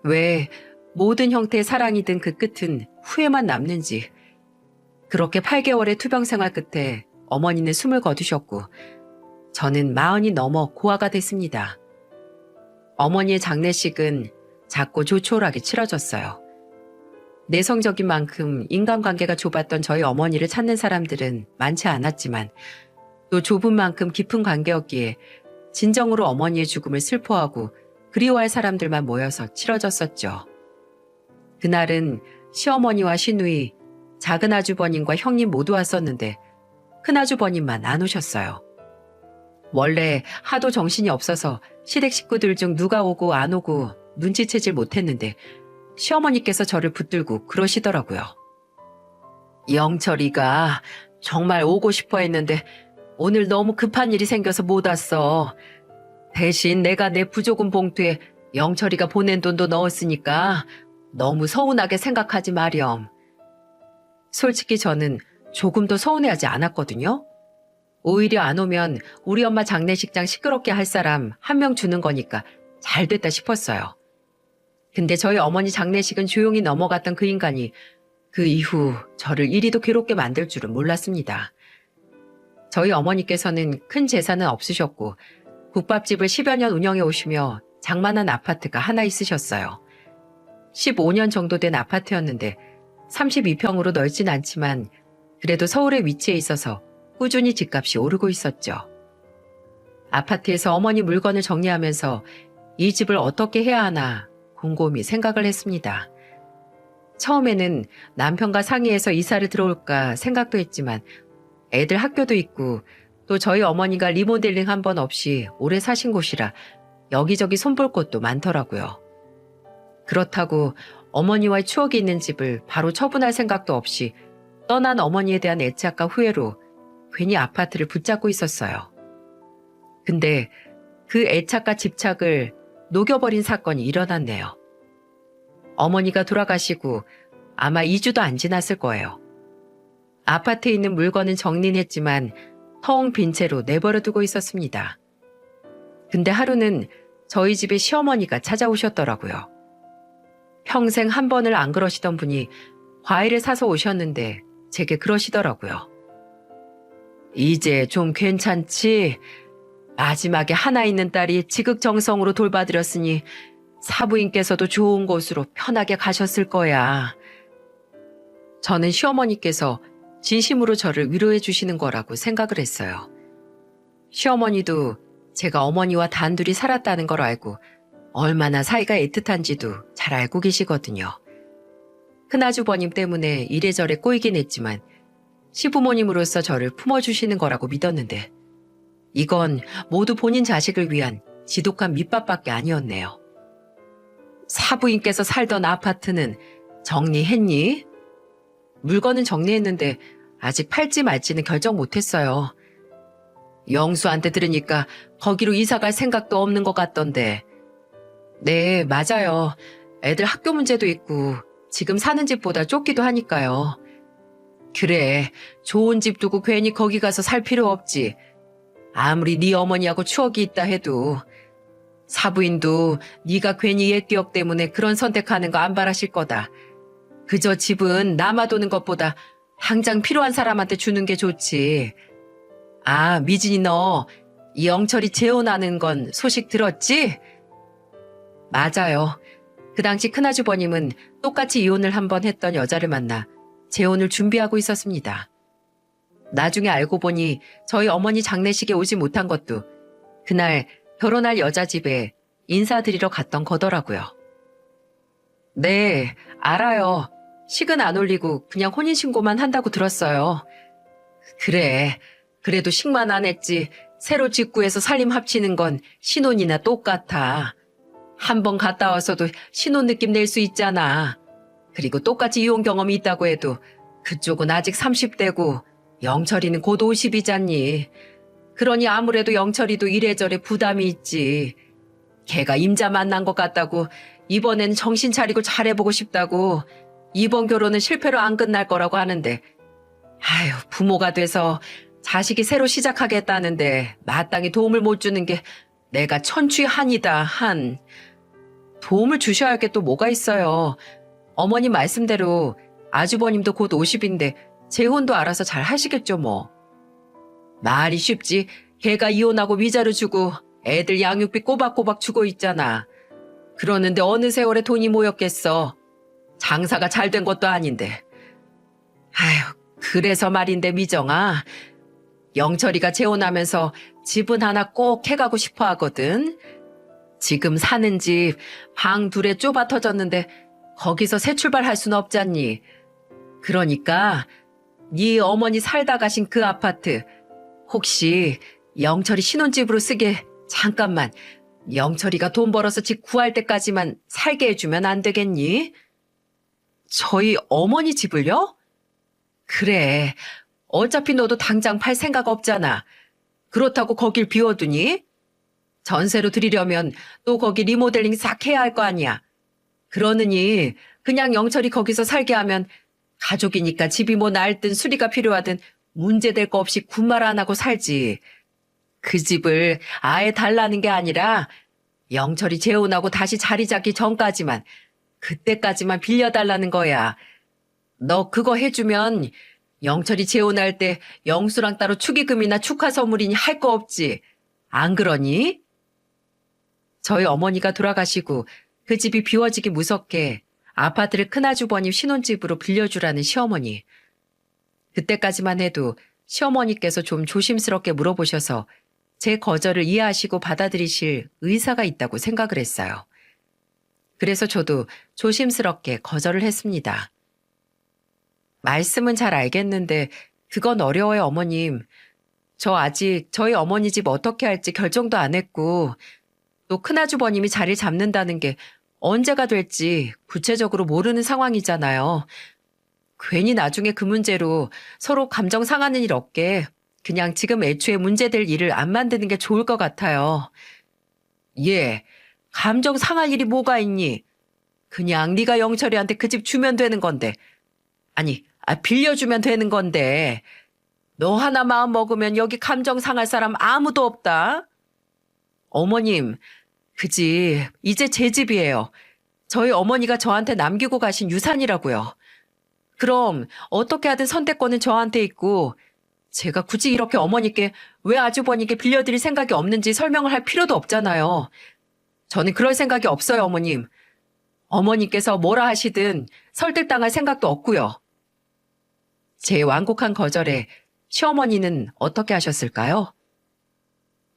왜 모든 형태의 사랑이든 그 끝은 후회만 남는지. 그렇게 8개월의 투병 생활 끝에 어머니는 숨을 거두셨고 저는 40이 넘어 고아가 됐습니다. 어머니의 장례식은 작고 조촐하게 치러졌어요. 내성적인 만큼 인간관계가 좁았던 저희 어머니를 찾는 사람들은 많지 않았지만 또 좁은 만큼 깊은 관계였기에 진정으로 어머니의 죽음을 슬퍼하고 그리워할 사람들만 모여서 치러졌었죠. 그날은 시어머니와 시누이, 작은 아주버님과 형님 모두 왔었는데 큰 아주버님만 안 오셨어요. 원래 하도 정신이 없어서 시댁 식구들 중 누가 오고 안 오고 눈치채질 못했는데 시어머니께서 저를 붙들고 그러시더라고요. 영철이가 정말 오고 싶어 했는데 오늘 너무 급한 일이 생겨서 못 왔어. 대신 내가 내 부조금 봉투에 영철이가 보낸 돈도 넣었으니까 너무 서운하게 생각하지 마렴. 솔직히 저는 조금도 서운해하지 않았거든요. 오히려 안 오면 우리 엄마 장례식장 시끄럽게 할 사람 한 명 주는 거니까 잘 됐다 싶었어요. 근데 저희 어머니 장례식은 조용히 넘어갔던 그 인간이 그 이후 저를 이리도 괴롭게 만들 줄은 몰랐습니다. 저희 어머니께서는 큰 재산은 없으셨고 국밥집을 10여 년 운영해 오시며 장만한 아파트가 하나 있으셨어요. 15년 정도 된 아파트였는데 32평으로 넓진 않지만 그래도 서울에 위치해 있어서 꾸준히 집값이 오르고 있었죠. 아파트에서 어머니 물건을 정리하면서 이 집을 어떻게 해야 하나 곰곰이 생각을 했습니다. 처음에는 남편과 상의해서 이사를 들어올까 생각도 했지만 애들 학교도 있고 또 저희 어머니가 리모델링 한 번 없이 오래 사신 곳이라 여기저기 손볼 곳도 많더라고요. 그렇다고 어머니와의 추억이 있는 집을 바로 처분할 생각도 없이 떠난 어머니에 대한 애착과 후회로 괜히 아파트를 붙잡고 있었어요. 근데 그 애착과 집착을 녹여버린 사건이 일어났네요. 어머니가 돌아가시고 아마 2주도 안 지났을 거예요. 아파트에 있는 물건은 정리는 했지만 텅 빈 채로 내버려 두고 있었습니다. 근데 하루는 저희 집에 시어머니가 찾아오셨더라고요. 평생 한 번을 안 그러시던 분이 과일을 사서 오셨는데 제게 그러시더라고요. 이제 좀 괜찮지? 마지막에 하나 있는 딸이 지극정성으로 돌봐드렸으니 사부인께서도 좋은 곳으로 편하게 가셨을 거야. 저는 시어머니께서 진심으로 저를 위로해 주시는 거라고 생각을 했어요. 시어머니도 제가 어머니와 단둘이 살았다는 걸 알고 얼마나 사이가 애틋한지도 잘 알고 계시거든요. 큰아주버님 때문에 이래저래 꼬이긴 했지만 시부모님으로서 저를 품어주시는 거라고 믿었는데 이건 모두 본인 자식을 위한 지독한 밑밥밖에 아니었네요. 사부인께서 살던 아파트는 정리했니? 물건은 정리했는데 아직 팔지 말지는 결정 못했어요. 영수한테 들으니까 거기로 이사갈 생각도 없는 것 같던데. 네, 맞아요. 애들 학교 문제도 있고 지금 사는 집보다 좁기도 하니까요. 그래, 좋은 집 두고 괜히 거기 가서 살 필요 없지. 아무리 네 어머니하고 추억이 있다 해도 사부인도 네가 괜히 옛 기억 때문에 그런 선택하는 거 안 바라실 거다. 그저 집은 남아도는 것보다 당장 필요한 사람한테 주는 게 좋지. 아, 미진이 너 이 영철이 재혼하는 건 소식 들었지? 맞아요. 그 당시 큰아주버님은 똑같이 이혼을 한번 했던 여자를 만나 재혼을 준비하고 있었습니다. 나중에 알고 보니 저희 어머니 장례식에 오지 못한 것도 그날 결혼할 여자 집에 인사드리러 갔던 거더라고요. 네, 알아요. 식은 안 올리고 그냥 혼인신고만 한다고 들었어요. 그래, 그래도 식만 안 했지. 새로 직구해서 살림 합치는 건 신혼이나 똑같아. 한 번 갔다 와서도 신혼 느낌 낼 수 있잖아. 그리고 똑같이 이혼 경험이 있다고 해도 그쪽은 아직 30대고 영철이는 곧 50이잖니. 그러니 아무래도 영철이도 이래저래 부담이 있지. 걔가 임자 만난 것 같다고 이번엔 정신 차리고 잘해보고 싶다고 이번 결혼은 실패로 안 끝날 거라고 하는데 아휴 부모가 돼서 자식이 새로 시작하겠다는데 마땅히 도움을 못 주는 게 내가 천추한이다 한. 도움을 주셔야 할 게 또 뭐가 있어요. 어머님 말씀대로 아주버님도 곧 50인데 재혼도 알아서 잘 하시겠죠 뭐. 말이 쉽지. 걔가 이혼하고 위자료 주고 애들 양육비 꼬박꼬박 주고 있잖아. 그러는데 어느 세월에 돈이 모였겠어. 장사가 잘 된 것도 아닌데. 아휴, 그래서 말인데 미정아. 영철이가 재혼하면서 집은 하나 꼭 해가고 싶어 하거든. 지금 사는 집 방 둘에 좁아 터졌는데 거기서 새 출발할 순 없잖니. 그러니까 네 어머니 살다 가신 그 아파트 혹시 영철이 신혼집으로 쓰게 잠깐만 영철이가 돈 벌어서 집 구할 때까지만 살게 해주면 안 되겠니? 저희 어머니 집을요? 그래. 어차피 너도 당장 팔 생각 없잖아. 그렇다고 거길 비워두니? 전세로 드리려면 또 거기 리모델링 싹 해야 할 거 아니야. 그러느니 그냥 영철이 거기서 살게 하면 가족이니까 집이 뭐 낡든 수리가 필요하든 문제될 거 없이 군말 안 하고 살지. 그 집을 아예 달라는 게 아니라 영철이 재혼하고 다시 자리 잡기 전까지만 그때까지만 빌려달라는 거야. 너 그거 해주면 영철이 재혼할 때 영수랑 따로 축의금이나 축하 선물이니 할 거 없지. 안 그러니? 저희 어머니가 돌아가시고 그 집이 비워지기 무섭게 아파트를 큰아주버님 신혼집으로 빌려주라는 시어머니. 그때까지만 해도 시어머니께서 좀 조심스럽게 물어보셔서 제 거절을 이해하시고 받아들이실 의사가 있다고 생각을 했어요. 그래서 저도 조심스럽게 거절을 했습니다. 말씀은 잘 알겠는데 그건 어려워요, 어머님. 저 아직 저희 어머니 집 어떻게 할지 결정도 안 했고 또 큰아주버님이 자리를 잡는다는 게 언제가 될지 구체적으로 모르는 상황이잖아요. 괜히 나중에 그 문제로 서로 감정 상하는 일 없게 그냥 지금 애초에 문제될 일을 안 만드는 게 좋을 것 같아요. 예, 감정 상할 일이 뭐가 있니? 그냥 네가 영철이한테 그 집 주면 되는 건데. 아니, 빌려주면 되는 건데. 너 하나 마음 먹으면 여기 감정 상할 사람 아무도 없다. 어머님, 그 집 이제 제 집이에요. 저희 어머니가 저한테 남기고 가신 유산이라고요. 그럼 어떻게 하든 선택권은 저한테 있고 제가 굳이 이렇게 어머니께 왜 아주버니께 빌려드릴 생각이 없는지 설명을 할 필요도 없잖아요. 저는 그럴 생각이 없어요, 어머님. 어머니께서 뭐라 하시든 설득당할 생각도 없고요. 제 완곡한 거절에 시어머니는 어떻게 하셨을까요?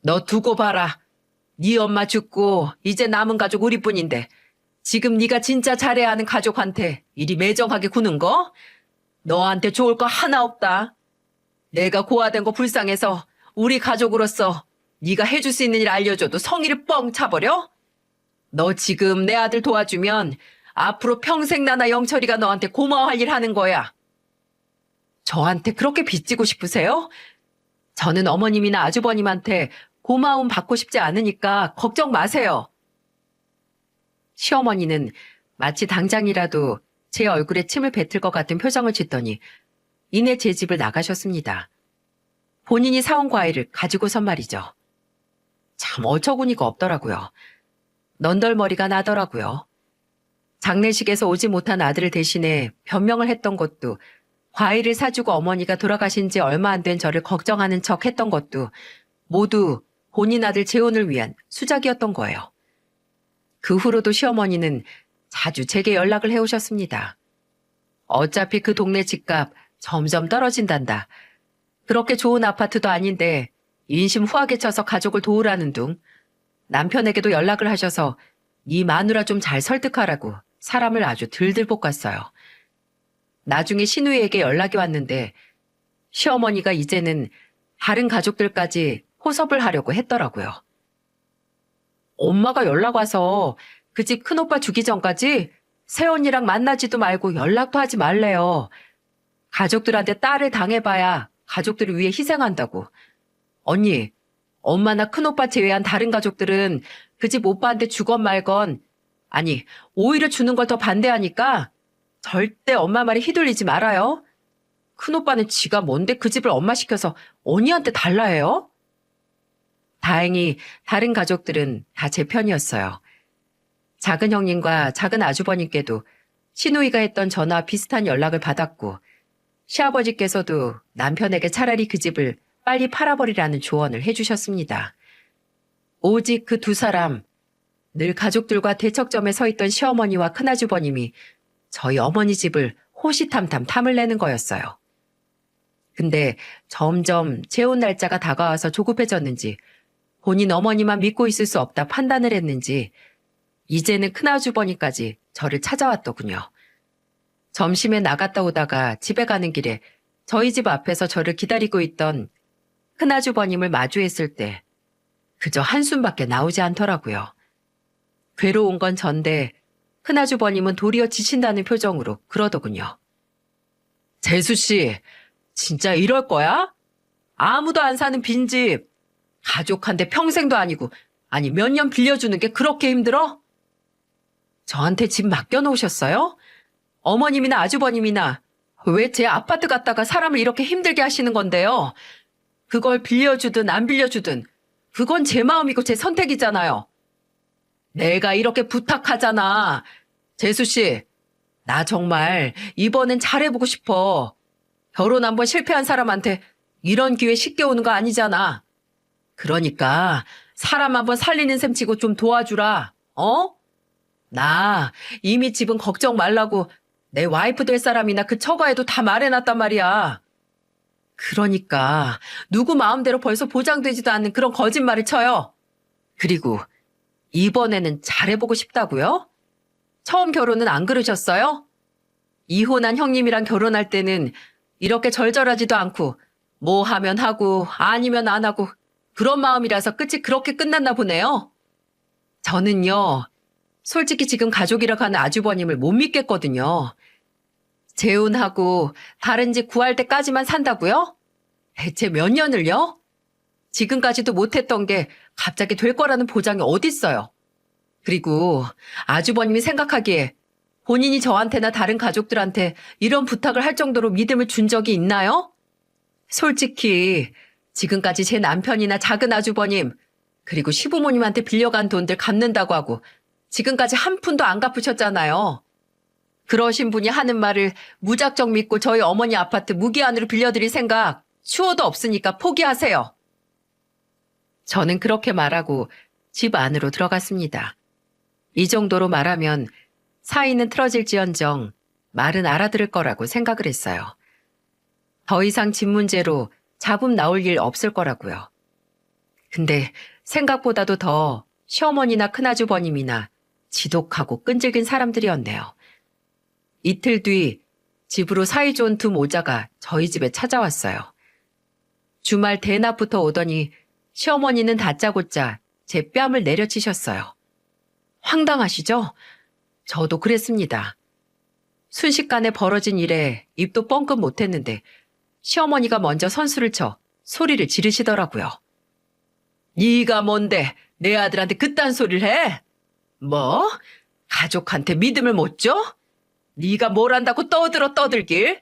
너 두고 봐라. 네 엄마 죽고 이제 남은 가족 우리뿐인데 지금 네가 진짜 잘해야 하는 가족한테 이리 매정하게 구는 거? 너한테 좋을 거 하나 없다. 내가 고아된 거 불쌍해서 우리 가족으로서 네가 해줄 수 있는 일 알려줘도 성의를 뻥 차버려? 너 지금 내 아들 도와주면 앞으로 평생 나나 영철이가 너한테 고마워할 일 하는 거야. 저한테 그렇게 빚지고 싶으세요? 저는 어머님이나 아주버님한테 고마움 받고 싶지 않으니까 걱정 마세요. 시어머니는 마치 당장이라도 제 얼굴에 침을 뱉을 것 같은 표정을 짓더니 이내 제 집을 나가셨습니다. 본인이 사온 과일을 가지고선 말이죠. 참 어처구니가 없더라고요. 넌덜머리가 나더라고요. 장례식에서 오지 못한 아들을 대신해 변명을 했던 것도, 과일을 사주고 어머니가 돌아가신 지 얼마 안 된 저를 걱정하는 척 했던 것도 모두 본인 아들 재혼을 위한 수작이었던 거예요. 그 후로도 시어머니는 자주 제게 연락을 해오셨습니다. 어차피 그 동네 집값 점점 떨어진단다. 그렇게 좋은 아파트도 아닌데 인심 후하게 쳐서 가족을 도우라는 둥. 남편에게도 연락을 하셔서 네 마누라 좀 잘 설득하라고 사람을 아주 들들 볶았어요. 나중에 시누이에게 연락이 왔는데 시어머니가 이제는 다른 가족들까지 포섭을 하려고 했더라고요. 엄마가 연락 와서 그 집 큰오빠 주기 전까지 새언니랑 만나지도 말고 연락도 하지 말래요. 가족들한테 딸을 당해봐야 가족들을 위해 희생한다고. 언니, 엄마나 큰오빠 제외한 다른 가족들은 그 집 오빠한테 주건 말건, 아니 오히려 주는 걸 더 반대하니까 절대 엄마 말에 휘둘리지 말아요. 큰오빠는 지가 뭔데 그 집을 엄마 시켜서 언니한테 달라 해요? 다행히 다른 가족들은 다 제 편이었어요. 작은 형님과 작은 아주버님께도 시누이가 했던 전화와 비슷한 연락을 받았고, 시아버지께서도 남편에게 차라리 그 집을 빨리 팔아버리라는 조언을 해주셨습니다. 오직 그 두 사람, 늘 가족들과 대척점에 서 있던 시어머니와 큰아주버님이 저희 어머니 집을 호시탐탐 탐을 내는 거였어요. 근데 점점 재혼 날짜가 다가와서 조급해졌는지 본인 어머니만 믿고 있을 수 없다 판단을 했는지 이제는 큰아주버니까지 저를 찾아왔더군요. 점심에 나갔다 오다가 집에 가는 길에 저희 집 앞에서 저를 기다리고 있던 큰아주버님을 마주했을 때 그저 한숨밖에 나오지 않더라고요. 괴로운 건 전데 큰아주버님은 도리어 지친다는 표정으로 그러더군요. 재수씨, 진짜 이럴 거야? 아무도 안 사는 빈집, 가족한테 평생도 아니고, 아니 몇 년 빌려주는 게 그렇게 힘들어? 저한테 집 맡겨놓으셨어요? 어머님이나 아주버님이나 왜 제 아파트 갔다가 사람을 이렇게 힘들게 하시는 건데요? 그걸 빌려주든 안 빌려주든 그건 제 마음이고 제 선택이잖아요. 내가 이렇게 부탁하잖아. 재수씨, 나 정말 이번엔 잘해보고 싶어. 결혼 한번 실패한 사람한테 이런 기회 쉽게 오는 거 아니잖아. 그러니까 사람 한번 살리는 셈 치고 좀 도와주라. 어? 나 이미 집은 걱정 말라고 내 와이프 될 사람이나 그 처가에도 다 말해놨단 말이야. 그러니까 누구 마음대로 벌써 보장되지도 않는 그런 거짓말을 쳐요. 그리고 이번에는 잘해보고 싶다고요? 처음 결혼은 안 그러셨어요? 이혼한 형님이랑 결혼할 때는 이렇게 절절하지도 않고 뭐 하면 하고 아니면 안 하고 그런 마음이라서 끝이 그렇게 끝났나 보네요. 저는요, 솔직히 지금 가족이라고 하는 아주버님을 못 믿겠거든요. 재혼하고 다른 집 구할 때까지만 산다고요? 대체 몇 년을요? 지금까지도 못했던 게 갑자기 될 거라는 보장이 어딨어요. 그리고 아주버님이 생각하기에 본인이 저한테나 다른 가족들한테 이런 부탁을 할 정도로 믿음을 준 적이 있나요? 솔직히 지금까지 제 남편이나 작은 아주버님 그리고 시부모님한테 빌려간 돈들 갚는다고 하고 지금까지 한 푼도 안 갚으셨잖아요. 그러신 분이 하는 말을 무작정 믿고 저희 어머니 아파트 무기한으로 빌려드릴 생각 추호도 없으니까 포기하세요. 저는 그렇게 말하고 집 안으로 들어갔습니다. 이 정도로 말하면 사이는 틀어질지언정 말은 알아들을 거라고 생각을 했어요. 더 이상 집 문제로 잡음 나올 일 없을 거라고요. 근데 생각보다도 더 시어머니나 큰아주버님이나 지독하고 끈질긴 사람들이었네요. 이틀 뒤 집으로 사이좋은 두 모자가 저희 집에 찾아왔어요. 주말 대낮부터 오더니 시어머니는 다짜고짜 제 뺨을 내려치셨어요. 황당하시죠? 저도 그랬습니다. 순식간에 벌어진 일에 입도 뻥끗 못했는데 시어머니가 먼저 선수를 쳐 소리를 지르시더라고요. 네가 뭔데 내 아들한테 그딴 소리를 해? 뭐? 가족한테 믿음을 못 줘? 네가 뭘 안다고 떠들길?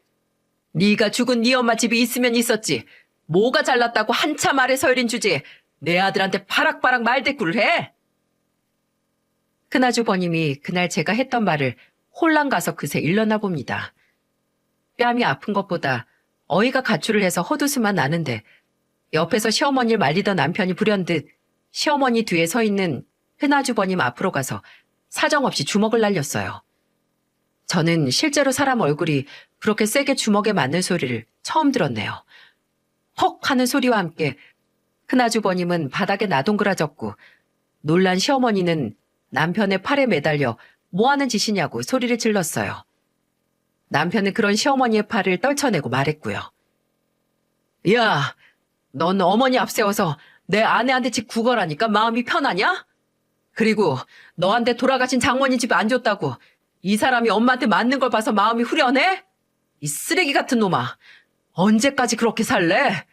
네가 죽은 네 엄마 집이 있으면 있었지. 뭐가 잘났다고 한참 아래 서열인 주제에 내 아들한테 바락바락 말대꾸를 해? 큰아주버님이 그날 제가 했던 말을 홀랑 가서 그새 일렀나 봅니다. 뺨이 아픈 것보다 어이가 가출을 해서 헛웃음만 나는데 옆에서 시어머니를 말리던 남편이 불현듯 시어머니 뒤에 서 있는 큰아주버님 앞으로 가서 사정없이 주먹을 날렸어요. 저는 실제로 사람 얼굴이 그렇게 세게 주먹에 맞는 소리를 처음 들었네요. 헉 하는 소리와 함께 큰아주버님은 바닥에 나동그라졌고 놀란 시어머니는 남편의 팔에 매달려 뭐하는 짓이냐고 소리를 질렀어요. 남편은 그런 시어머니의 팔을 떨쳐내고 말했고요. 야, 넌 어머니 앞세워서 내 아내한테 집 구걸하니까 마음이 편하냐? 그리고 너한테 돌아가신 장모님 집 안 줬다고 이 사람이 엄마한테 맞는 걸 봐서 마음이 후련해? 이 쓰레기 같은 놈아. 언제까지 그렇게 살래?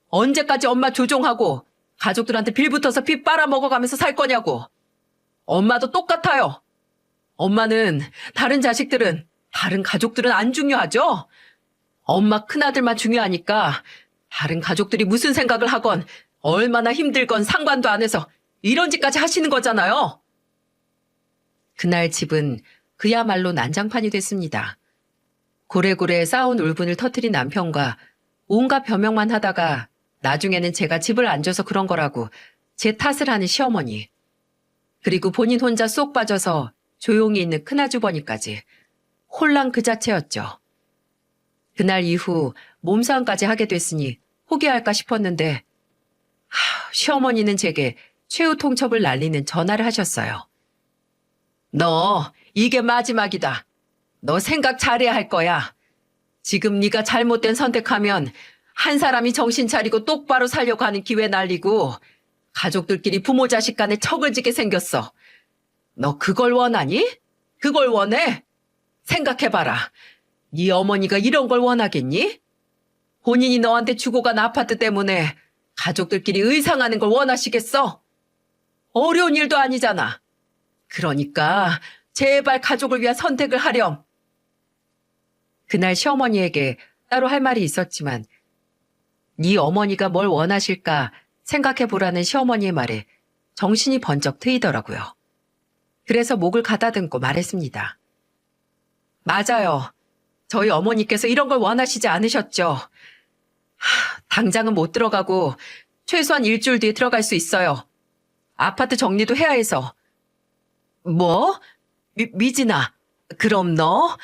언제까지 엄마 조종하고 가족들한테 빌붙어서 피 빨아먹어가면서 살 거냐고. 엄마도 똑같아요. 엄마는 다른 자식들은, 다른 가족들은 안 중요하죠? 엄마 큰아들만 중요하니까 다른 가족들이 무슨 생각을 하건 얼마나 힘들건 상관도 안 해서 이런 짓까지 하시는 거잖아요. 그날 집은 그야말로 난장판이 됐습니다. 고래고래 싸운 울분을 터뜨린 남편과 온갖 변명만 하다가 나중에는 제가 집을 안 줘서 그런 거라고 제 탓을 하는 시어머니. 그리고 본인 혼자 쏙 빠져서 조용히 있는 큰아주버니까지 혼란 그 자체였죠. 그날 이후 몸싸움까지 하게 됐으니 포기할까 싶었는데 시어머니는 제게 최후 통첩을 날리는 전화를 하셨어요. 너 이게 마지막이다. 너 생각 잘해야 할 거야. 지금 네가 잘못된 선택하면 한 사람이 정신 차리고 똑바로 살려고 하는 기회 날리고 가족들끼리 부모 자식 간에 척을 지게 생겼어. 너 그걸 원하니? 그걸 원해? 생각해봐라. 네 어머니가 이런 걸 원하겠니? 본인이 너한테 주고 간 아파트 때문에 가족들끼리 의상하는 걸 원하시겠어? 어려운 일도 아니잖아. 그러니까 제발 가족을 위한 선택을 하렴. 그날 시어머니에게 따로 할 말이 있었지만 네 어머니가 뭘 원하실까 생각해보라는 시어머니의 말에 정신이 번쩍 트이더라고요. 그래서 목을 가다듬고 말했습니다. 맞아요. 저희 어머니께서 이런 걸 원하시지 않으셨죠. 당장은 못 들어가고 최소한 일주일 뒤에 들어갈 수 있어요. 아파트 정리도 해야 해서. 뭐? 미진아, 그럼 너?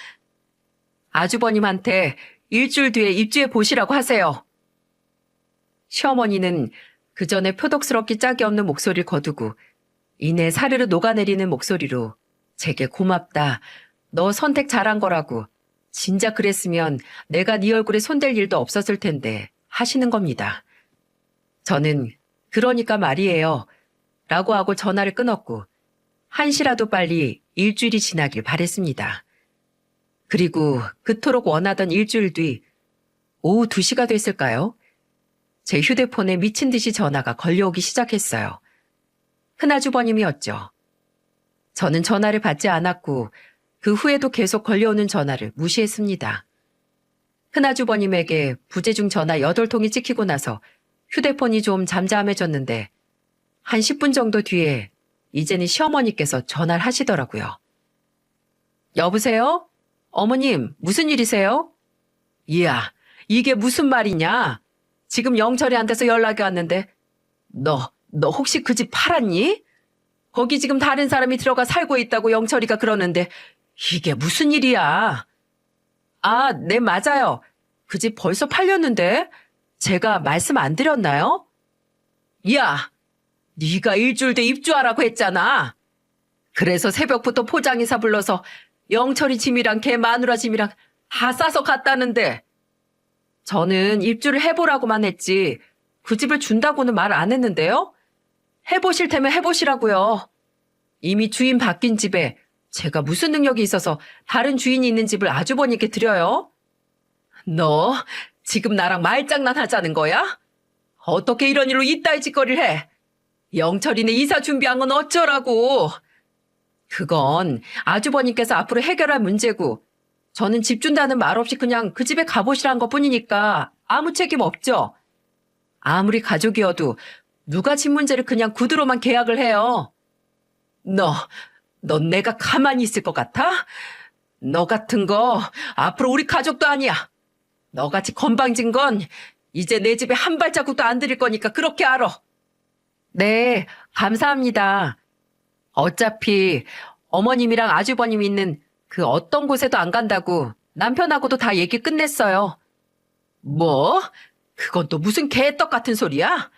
아주버님한테 일주일 뒤에 입주해 보시라고 하세요. 시어머니는 그 전에 표독스럽기 짝이 없는 목소리를 거두고 이내 사르르 녹아내리는 목소리로 제게 고맙다. 너 선택 잘한 거라고. 진작 그랬으면 내가 네 얼굴에 손댈 일도 없었을 텐데 하시는 겁니다. 저는 그러니까 말이에요. 라고 하고 전화를 끊었고 한시라도 빨리 일주일이 지나길 바랬습니다. 그리고 그토록 원하던 일주일 뒤 오후 2시가 됐을까요? 제 휴대폰에 미친 듯이 전화가 걸려오기 시작했어요. 큰아주버님이었죠. 저는 전화를 받지 않았고 그 후에도 계속 걸려오는 전화를 무시했습니다. 큰아주버님에게 부재중 전화 8통이 찍히고 나서 휴대폰이 좀 잠잠해졌는데 한 10분 정도 뒤에 이제는 시어머니께서 전화를 하시더라고요. 여보세요? 어머님, 무슨 일이세요? 이야, 이게 무슨 말이냐? 지금 영철이한테서 연락이 왔는데, 너 혹시 그 집 팔았니? 거기 지금 다른 사람이 들어가 살고 있다고 영철이가 그러는데, 이게 무슨 일이야? 아, 네, 맞아요. 그 집 벌써 팔렸는데, 제가 말씀 안 드렸나요? 야, 네가 일주일 뒤 입주하라고 했잖아. 그래서 새벽부터 포장이사 불러서 영철이 짐이랑 걔 마누라 짐이랑 다 싸서 갔다는데, 저는 입주를 해보라고만 했지 그 집을 준다고는 말 안 했는데요. 해보실 테면 해보시라고요. 이미 주인 바뀐 집에 제가 무슨 능력이 있어서 다른 주인이 있는 집을 아주버니께 드려요? 너 지금 나랑 말장난 하자는 거야? 어떻게 이런 일로 이따위 짓거리를 해? 영철이네 이사 준비한 건 어쩌라고. 그건 아주버님께서 앞으로 해결할 문제고, 저는 집 준다는 말 없이 그냥 그 집에 가보시라는 것 뿐이니까 아무 책임 없죠. 아무리 가족이어도 누가 집 문제를 그냥 구두로만 계약을 해요. 넌 내가 가만히 있을 것 같아? 너 같은 거 앞으로 우리 가족도 아니야. 너같이 건방진 건 이제 내 집에 한 발자국도 안 들일 거니까 그렇게 알아. 네, 감사합니다. 어차피 어머님이랑 아주버님 있는 그 어떤 곳에도 안 간다고 남편하고도 다 얘기 끝냈어요. 뭐? 그건 또 무슨 개떡 같은 소리야?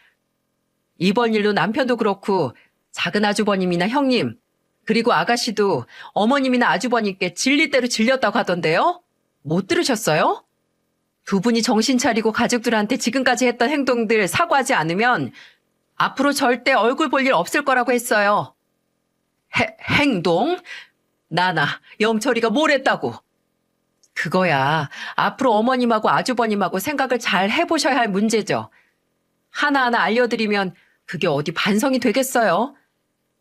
이번 일로 남편도 그렇고 작은 아주버님이나 형님, 그리고 아가씨도 어머님이나 아주버님께 질릴 대로 질렸다고 하던데요? 못 들으셨어요? 두 분이 정신 차리고 가족들한테 지금까지 했던 행동들 사과하지 않으면 앞으로 절대 얼굴 볼 일 없을 거라고 했어요. 행동? 나나 영철이가 뭘 했다고? 그거야 앞으로 어머님하고 아주버님하고 생각을 잘 해보셔야 할 문제죠. 하나하나 알려드리면 그게 어디 반성이 되겠어요?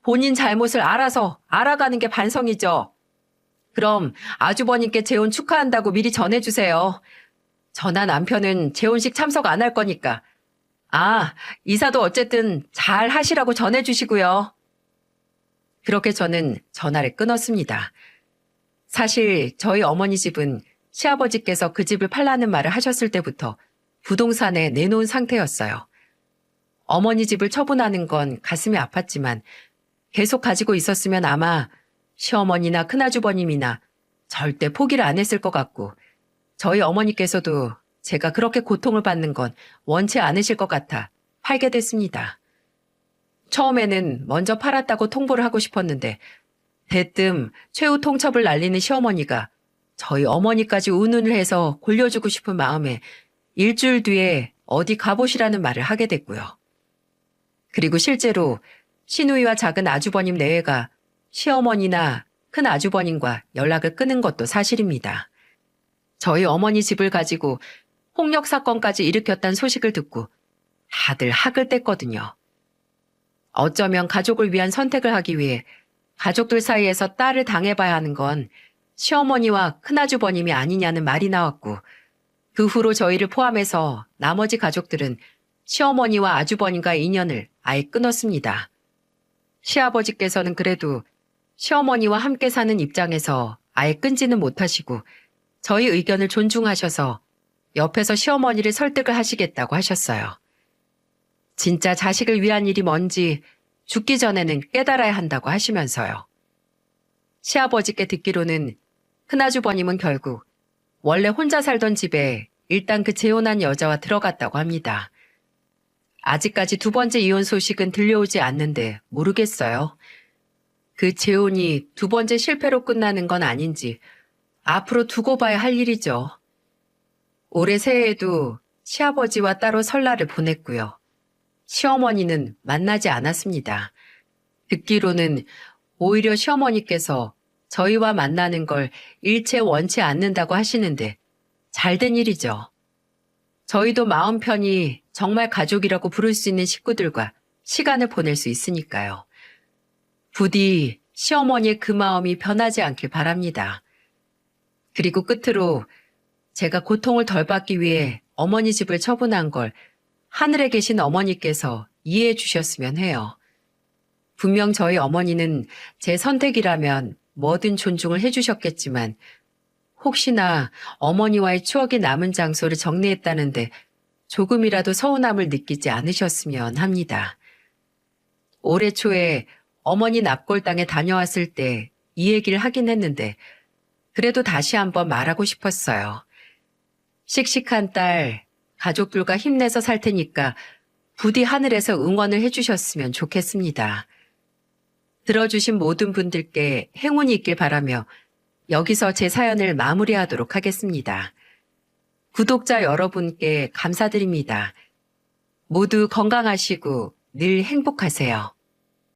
본인 잘못을 알아서 알아가는 게 반성이죠. 그럼 아주버님께 재혼 축하한다고 미리 전해주세요. 저나 남편은 재혼식 참석 안 할 거니까. 아, 이사도 어쨌든 잘 하시라고 전해주시고요. 그렇게 저는 전화를 끊었습니다. 사실 저희 어머니 집은 시아버지께서 그 집을 팔라는 말을 하셨을 때부터 부동산에 내놓은 상태였어요. 어머니 집을 처분하는 건 가슴이 아팠지만 계속 가지고 있었으면 아마 시어머니나 큰아주버님이나 절대 포기를 안 했을 것 같고, 저희 어머니께서도 제가 그렇게 고통을 받는 건 원치 않으실 것 같아 팔게 됐습니다. 처음에는 먼저 팔았다고 통보를 하고 싶었는데 대뜸 최후 통첩을 날리는 시어머니가 저희 어머니까지 운운을 해서 골려주고 싶은 마음에 일주일 뒤에 어디 가보시라는 말을 하게 됐고요. 그리고 실제로 시누이와 작은 아주버님 내외가 시어머니나 큰 아주버님과 연락을 끊은 것도 사실입니다. 저희 어머니 집을 가지고 폭력 사건까지 일으켰다는 소식을 듣고 다들 학을 뗐거든요. 어쩌면 가족을 위한 선택을 하기 위해 가족들 사이에서 딸을 당해봐야 하는 건 시어머니와 큰아주버님이 아니냐는 말이 나왔고, 그 후로 저희를 포함해서 나머지 가족들은 시어머니와 아주버님과의 인연을 아예 끊었습니다. 시아버지께서는 그래도 시어머니와 함께 사는 입장에서 아예 끊지는 못하시고 저희 의견을 존중하셔서 옆에서 시어머니를 설득을 하시겠다고 하셨어요. 진짜 자식을 위한 일이 뭔지 죽기 전에는 깨달아야 한다고 하시면서요. 시아버지께 듣기로는 큰아주버님은 결국 원래 혼자 살던 집에 일단 그 재혼한 여자와 들어갔다고 합니다. 아직까지 두 번째 이혼 소식은 들려오지 않는데 모르겠어요. 그 재혼이 두 번째 실패로 끝나는 건 아닌지 앞으로 두고 봐야 할 일이죠. 올해 새해에도 시아버지와 따로 설날을 보냈고요. 시어머니는 만나지 않았습니다. 듣기로는 오히려 시어머니께서 저희와 만나는 걸 일체 원치 않는다고 하시는데 잘된 일이죠. 저희도 마음 편히 정말 가족이라고 부를 수 있는 식구들과 시간을 보낼 수 있으니까요. 부디 시어머니의 그 마음이 변하지 않길 바랍니다. 그리고 끝으로 제가 고통을 덜 받기 위해 어머니 집을 처분한 걸 하늘에 계신 어머니께서 이해해 주셨으면 해요. 분명 저희 어머니는 제 선택이라면 뭐든 존중을 해 주셨겠지만 혹시나 어머니와의 추억이 남은 장소를 정리했다는데 조금이라도 서운함을 느끼지 않으셨으면 합니다. 올해 초에 어머니 납골당에 다녀왔을 때 이 얘기를 하긴 했는데 그래도 다시 한번 말하고 싶었어요. 씩씩한 딸, 가족들과 힘내서 살 테니까 부디 하늘에서 응원을 해주셨으면 좋겠습니다. 들어주신 모든 분들께 행운이 있길 바라며 여기서 제 사연을 마무리하도록 하겠습니다. 구독자 여러분께 감사드립니다. 모두 건강하시고 늘 행복하세요.